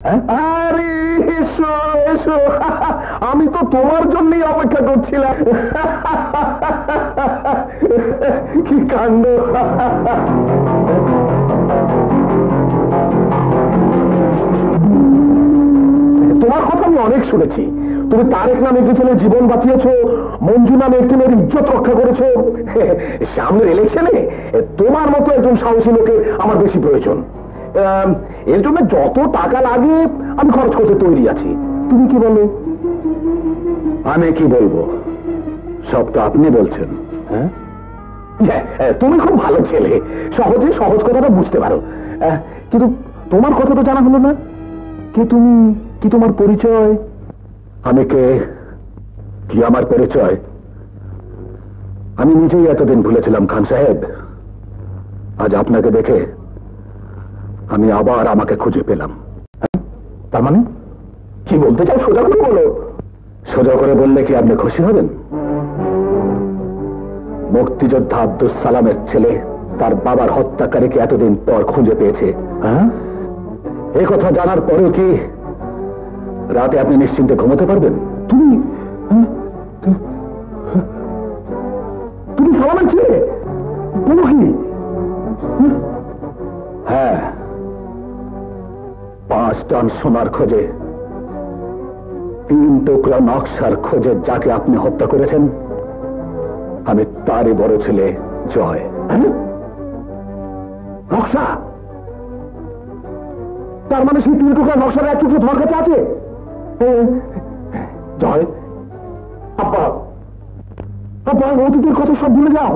আরে এসো এসো, আমি তো তোমার জন্যই অপেক্ষা করছিলাম। কি কাণ্ড! তোমার কথা আমি অনেক শুনেছি। তুমি তারেক নামে একটি ছেলে জীবন বাঁচিয়েছো, মঞ্জু নামে একটি মেয়ের ইজ্জত রক্ষা করেছো। সামনের ইলেকশনে তোমার মতো একজন সাহসী লোকের আমার বেশি প্রয়োজন। এর জন্য যত টাকা লাগে আমি খরচ করতে তৈরি আছি। তুমি কি বলো? আমি কি বলবো? সব তো আপনি বলছেন। হ্যাঁ, তুমি খুব ভালো ছেলে, সহজে সহজ কথাটা বুঝতে পারো। কিন্তু তোমার কথা তো জানা হলো না। কে তুমি? কি তোমার পরিচয়? আমি কে, কি আমার পরিচয়? আমি নিজেই এতদিন ভুলেছিলাম খান সাহেব। আজ আপনাকে দেখে আমি আবার আমাকে খুঁজে পেলাম। তার মানে কি বলতে চাও? সোজা করে বলো। সোজা করে বললে কি আপনি খুশি হবেন? মুক্তিযোদ্ধা আব্দুস সালামের ছেলে তার বাবার হত্যাকারীকে এতদিন পর খুঁজে পেয়েছে। হ্যাঁ, এই কথা জানার পরেও কি রাতে আপনি নিশ্চিন্তে ঘুমোতে পারবেন? তুমি তুমি সালামের ছেলে? বলো কি? হ্যাঁ, 5 টন সোনার খোঁজে, 3 টুকরা নকশার খোঁজে যাকে আপনি হত্যা করেছেন আমি তারই বড় ছেলে জয়। নকশা? তার মানে সেই 3 টুকরা নকশার 1 টুকরো তোমার কাছে আছে? জয়, আব্বা আব্বা, অতীতের কথা সব ভুলে যাও।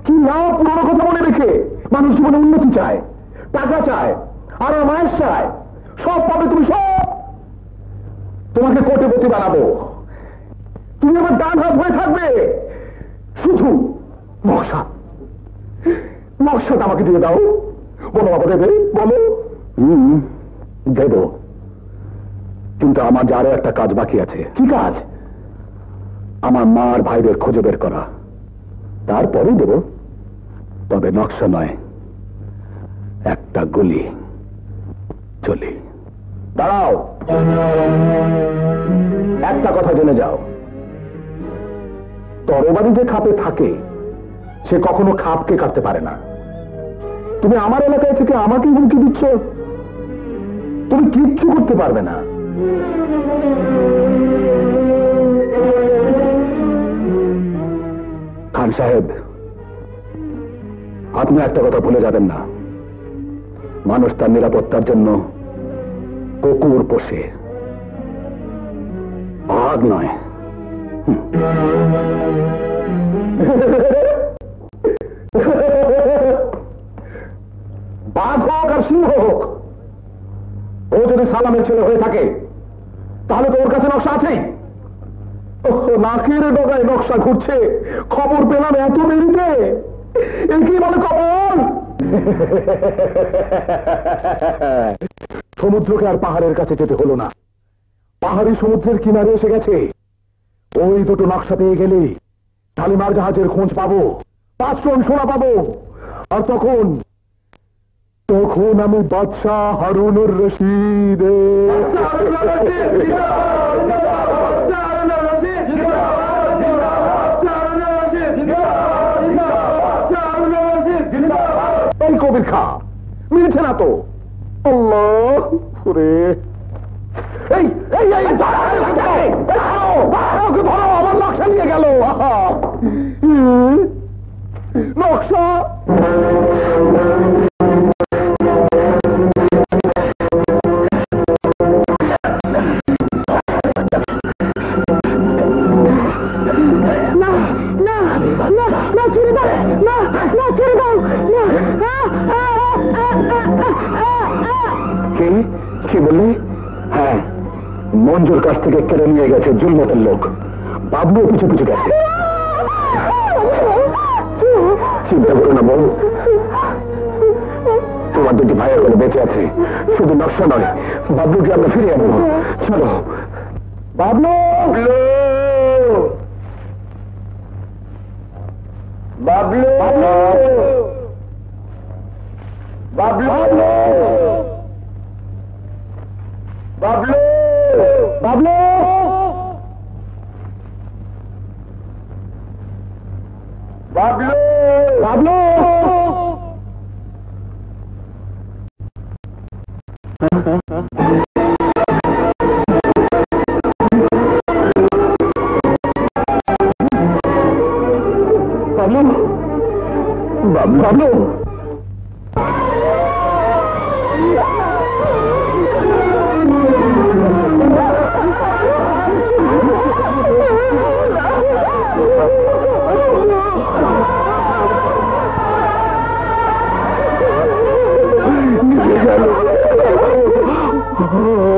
কি লাভ পুরোনো কথা মনে রেখে? মানুষ জীবনে উন্নতি চায়, টাকা চায়, আর মায়ের চায়, সব পাবে তুমি, সব। তোমাকে কোটিপতি বানাবো, তুমি আমার ডান হাত হয়ে থাকবে। শুধু নকশা, নকশাটা আমাকে দিয়ে দাও। বলো বাবা, দেবে? বলো। দেব, কিন্তু আমার যে আরো একটা কাজ বাকি আছে। কি কাজ? আমার মার ভাইদের খুঁজে বের করা, তারপরেই দেব। তবে নকশা নয়, একটা গুলি। চলি। দাঁড়াও, একটা কথা জেনে যাও, তরবারি যে খাপে থাকে সে কখনো খাপকে কাটতে পারে না। তুমি আমার এলাকায় থেকে আমাকে হুমকি দিচ্ছ, তুমি কিচ্ছু করতে পারবে না। খান সাহেব, আপনি একটা কথা ভুলে যাবেন না, মানুষ তার নিরাপত্তার জন্য কুকুর পোষে, বাঘ নয়। বাঘ হোক আর সিংহ হোক, ও যদি সালামের ছেলে হয়ে থাকে তাহলে তো ওর কাছে নকশা আছেই। নাকের ডগায় নকশা ঘুরছে, খবর পেলাম এত দেরিতে। এ কি বলে কবল? সমুদ্রকে আর পাহাড়ের কাছে যেতে হলো না, পাহাড়ি সমুদ্রের কিনারে এসে গেছে। ওই দুটো নকশা পেয়ে গেলে শালিমার জাহাজের খোঁজ পাবো, 5 টন সোনা পাবো। আর তখন তখন আমি বাদশাহ হারুনুর রশিদ। এই কবির খা, মিলছে না তো? আল্লাহ রে! এই এই এই ধরো, আমার নকশা নিয়ে গেল। নকশা কি বললি? হ্যাঁ, মঞ্জুর কাছ থেকে কেড়ে নিয়ে গেছে জুলমতের লোক। বাবলু পিছু পিছু গেছে। চিন্তা করো না বউ, তোমার 2টি ভাইয়ের করে বেঁচে আছে। শুধু নকশা নয়, বাবলুকে আমরা ফিরে আনবো। চলো বাবলু। বাবলু বাবলু বাবলু, বাবলু, বাবলু, বাবলু। বাবলু, বাবলু, বাবলু।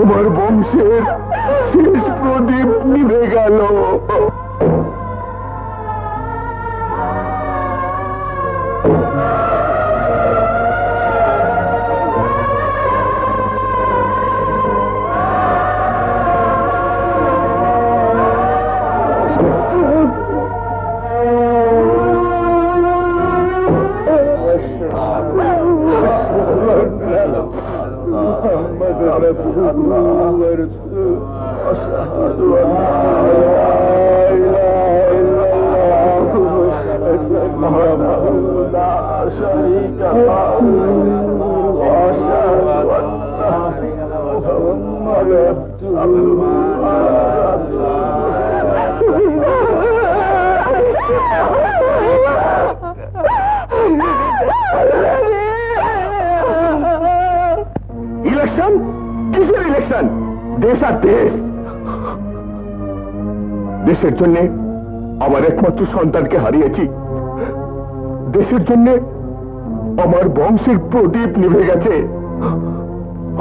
আমার বংশের শেষ প্রদীপ নিভে গেল। ইলেকশন? কিসের ইলেকশন? দেশ আর দেশ। দেশের জন্য আমার একমাত্র সন্তানকে হারিয়েছি, দেশের জন্য আমার বংশের প্রদীপ নিভে গেছে।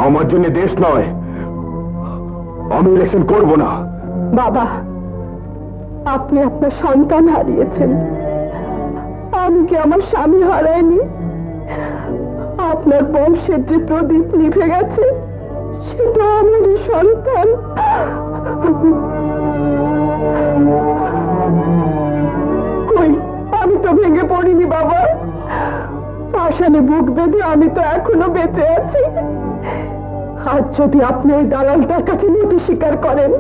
আমার জন্য দেশ নয়, আমি ইলেকশন করব না। বাবা, আপনি আপনার সন্তান হারিয়েছেন, আমি কি আমার স্বামী হারাইনি? আপনার বংশের যে প্রদীপ নিভে গেছে সেটা আমারই সন্তান। কই, আমি তো ভেঙে পড়িনি বাবা, পাষাণে বুক বেঁধে আমি তো এখনো বেঁচে আছি। আজ যদি আপনি ওই দালালটার কাছে নীতি স্বীকার করেন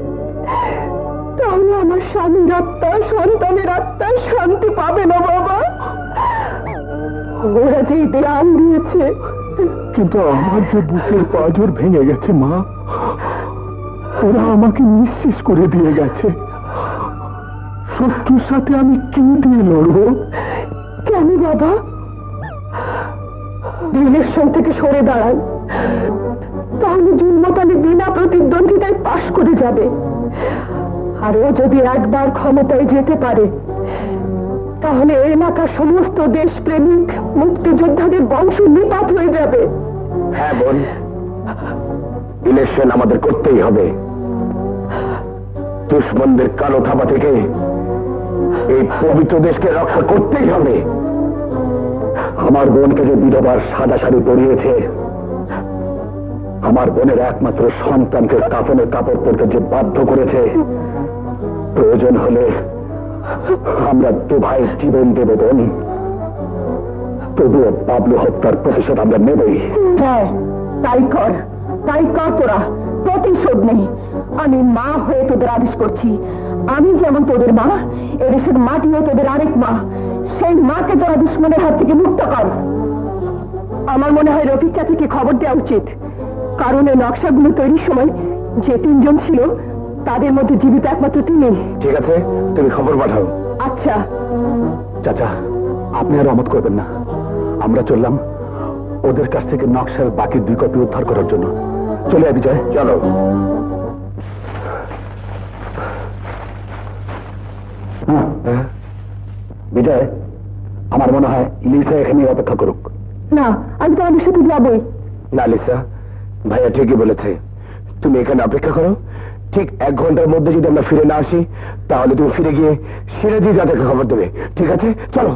তাহলে আমার স্বামীর আত্মা, সন্তানের আত্মা শান্তি পাবে না বাবা। ওরা যে দেয়াল দিয়েছে, কিন্তু আমার যে বুকের পাঁজর ভেঙে গেছে মা, ওরা আমাকে নিঃশেষ করে দিয়ে গেছে। শত্রুর সাথে আমি কি দিয়ে লড়বো? কেন বাবা? ইলেকশন থেকে সরে দাঁড়ান, তাহলে জুলমতালি বিনা প্রতিদ্বন্দ্বিতায় পাশ করে যাবে। আর ও যদি একবার ক্ষমতায় যেতে পারে তাহলে এলাকার সমস্ত দেশপ্রেমিক মুক্তিযোদ্ধাদের বংশ নিপাত হয়ে যাবে। হ্যাঁ বোন, ইলেকশন আমাদের করতেই হবে। দুশ্মনদের কালো থাবা থেকে এই পবিত্র দেশকে রক্ষা করতেই হবে। আমার বোনকে যে বিধবার সাদা শাড়ি পরিয়েছে, আমার বোনের একমাত্র সন্তানকে কাফনের কাপড় পরতে যে বাধ্য করেছে, প্রয়োজন হলে আমরা দু ভাই জীবন দেব বোন, তবুও বাবলু হত্যার প্রতিশোধ আমরা নেবই। হ্যাঁ, তাই কর, তাই কর তোরা। প্রতিশোধ নেই, আমি মা হয়ে তোদের আদেশ করছি। আমি যেমন তোদের মা, এদেশের মাটিও তোদের আরেক মা। সেই মাকে তোরা দুশ্মনের হাত থেকে মুক্ত কর। আমার মনে হয় রফিক চাচিকে খবর দেওয়া উচিত, কারণ এই নকশাগুলো তৈরির সময় যে তিনজন ছিল তাদের মধ্যে জীবিত একমাত্র তিনি। ঠিক আছে, তুমি খবর পাঠাও। আচ্ছা চাচা, আপনি আর অমত করবেন না। আমরা চললাম ওদের কাছ থেকে নকশার বাকি 2 কপি উদ্ধার করার জন্য। চলে আয় বিজয়, চলো। বিজয়, আমার মনে হয় লিসা এখানে অপেক্ষা করুক। না, আমি তো আমাদের সাথে যাবই। না লিসা, ভাইয়া ঠিকই বলেছে, তুমি এখানে অপেক্ষা করো। ঠিক 1 ঘন্টার মধ্যে যদি আমরা ফিরে না আসি তাহলে তুমি ফিরে গিয়ে সিরাজি যাদেরকে খবর দেবে। ঠিক আছে, চলো।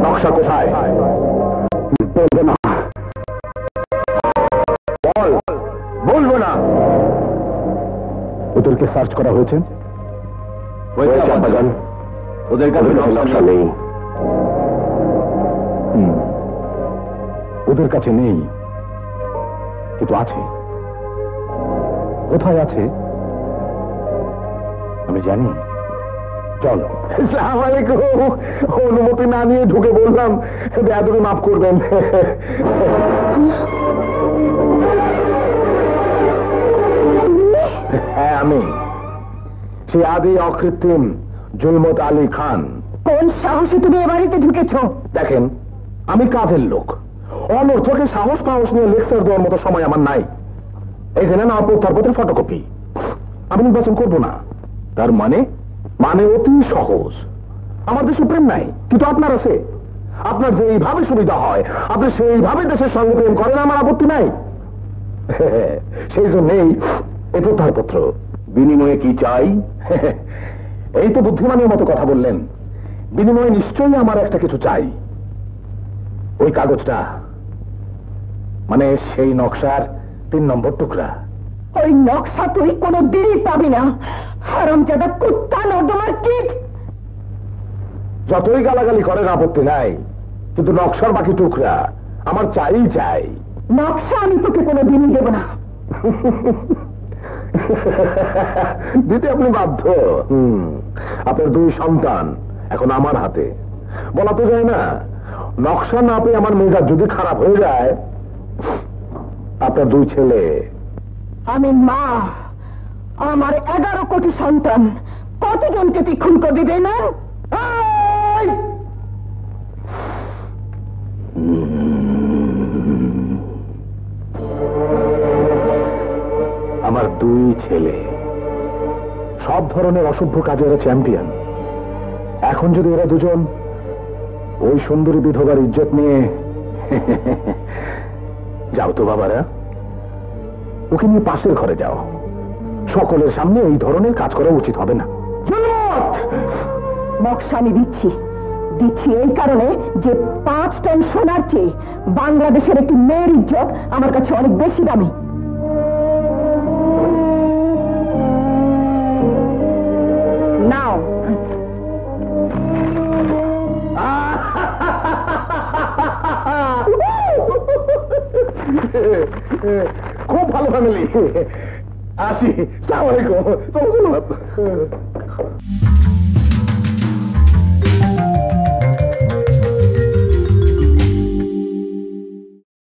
নকশা কোথায়? বলবো না। বল, বলবো না। ওদেরকে সার্চ করা হয়েছে? বাগান ওদের কাছে নকশা নেই। ওদের কাছে নেই, কিন্তু আছে। কোথায় আছে আমি জানি। চল। আসসালামু আলাইকুম। অনুমতি না নিয়ে ঢুকে বললাম, বেয়াদবি মাফ করবেন। হ্যাঁ, আমি সে আদি অকৃত্রিম জুলমত আলী খান। কোন সাহসে তুমি এ বাড়িতে ঢুকেছো? দেখেন, আমি কাজের লোক। অনর্থকে সাহস নিয়ে লেকচার দেওয়ার মতো সময় আমার নাই। এখানে না প্রত্যারপত্রের ফটোকপি। আমি নির্বাচন করবো না। তার মানে অতি সহজ। আমার দেশে প্রেম নাই, কিন্তু আপনার আছে। আপনার যেইভাবে সুবিধা হয় আপনি সেইভাবে দেশের সঙ্গে প্রেম করেন, আমার আপত্তি নাই। সেই জন্যেই এই প্রত্যারপত্র। বিনিময়ে কি চাই? এই তো বুদ্ধিমানের মতো কথা বললেন। বিনিময়ে নিশ্চয়ই আমার একটা কিছু চাই। ওই কাগজটা, মানে সেই নকশার 3 নম্বর টুকরা। ওই নকশা তুই কোনো দিনই পাবি না, হারামজাদা কুত্তা নর্দমার কীট। যতই গালাগালি করেন আপত্তি নাই, কিন্তু নকশার বাকি টুকরা আমার চাই। নকশা আমি তোকে কোনো দিনই দেব না। দিতে আপনি বাধ্য। আপনার 2 সন্তান এখন আমার হাতে। বলা তো যায় না, নকশা না পেয়ে আমার মেজাজ যদি খারাপ হয়ে যায়। আপনার 2 ছেলে। আমি মা, আমার 11 কোটি সন্তান। কতজনকে তুই খুন করে দিবে না? আমার 2 ছেলে সব ধরনের অসভ্য কাজে এরা চ্যাম্পিয়ন। এখন যদি এরা দুজন ওই সুন্দরী বিধবার ইজ্জত নিয়ে যাও তো বাবারা, ওকে নিয়ে পাশের ঘরে যাও। সকলের সামনে এই ধরনের কাজ করা উচিত হবে না। নকশা আমি দিচ্ছি এই কারণে যে 5 টন সোনার চেয়ে বাংলাদেশের একটি মেয়ের ইজ্জত আমার কাছে অনেক বেশি দামি। নাও। খুব ভালো ফ্যামিলি। আসি। আসসালামু আলাইকুম। চলো।